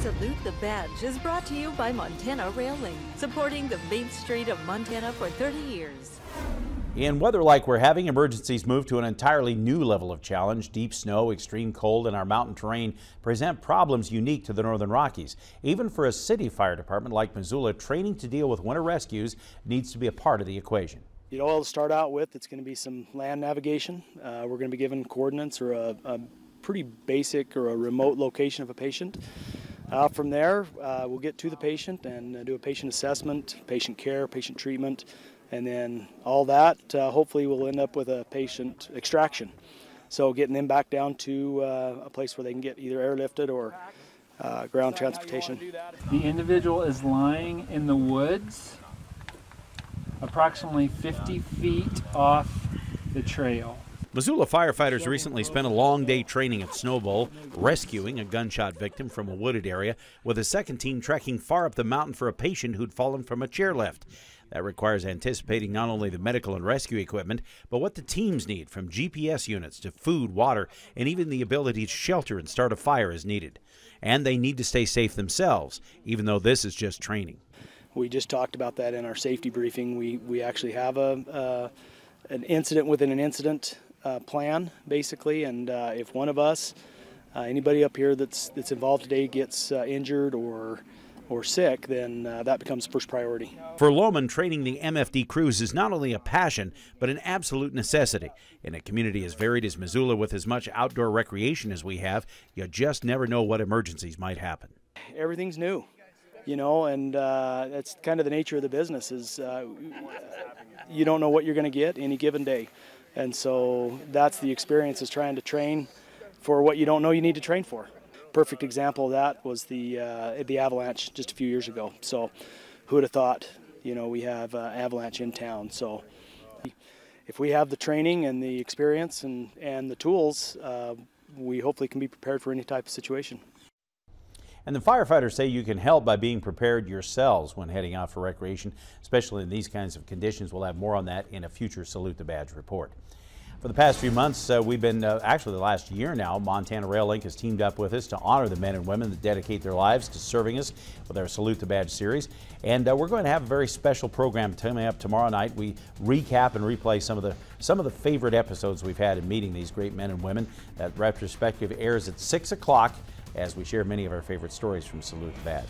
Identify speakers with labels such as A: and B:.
A: Salute the Badge is brought to you by Montana Rail Link, supporting the Main Street of Montana for 30 years.
B: In weather like we're having, emergencies move to an entirely new level of challenge. Deep snow, extreme cold, and our mountain terrain present problems unique to the Northern Rockies. Even for a city fire department like Missoula, training to deal with winter rescues needs to be a part of the equation.
C: You know, to start out with, it's going to be some land navigation. We're going to be given coordinates or a pretty basic or a remote location of a patient. From there, we'll get to the patient and do a patient assessment, patient care, patient treatment, and then all that hopefully will end up with a patient extraction. So getting them back down to a place where they can get either airlifted or ground transportation.
D: The individual is lying in the woods approximately 50 feet off the trail.
B: Missoula firefighters recently spent a long day training at Snowbowl, rescuing a gunshot victim from a wooded area, with a second team trekking far up the mountain for a patient who'd fallen from a chairlift. That requires anticipating not only the medical and rescue equipment, but what the teams need, from GPS units to food, water, and even the ability to shelter and start a fire as needed. And they need to stay safe themselves, even though this is just training.
C: We just talked about that in our safety briefing. We actually have an incident within an incident plan, basically, and if one of us, anybody up here that's involved today, gets injured or sick, then that becomes first priority.
B: For Lohman, training the MFD crews is not only a passion, but an absolute necessity. In a community as varied as Missoula, with as much outdoor recreation as we have, you just never know what emergencies might happen.
C: Everything's new, you know, and that's kind of the nature of the business, is you don't know what you're going to get any given day. And so that's the experience, is trying to train for what you don't know you need to train for. Perfect example of that was the avalanche just a few years ago. So who would have thought, you know, we have avalanche in town. So if we have the training and the experience and the tools, we hopefully can be prepared for any type of situation.
B: And the firefighters say you can help by being prepared yourselves when heading out for recreation, especially in these kinds of conditions. We'll have more on that in a future Salute the Badge report. For the past few months, we've been, actually the last year now, Montana Rail Link has teamed up with us to honor the men and women that dedicate their lives to serving us with our Salute the Badge series. And we're going to have a very special program coming up tomorrow night. We recap and replay some of the favorite episodes we've had in meeting these great men and women. That retrospective airs at 6 o'clock as we share many of our favorite stories from Salute the Badge.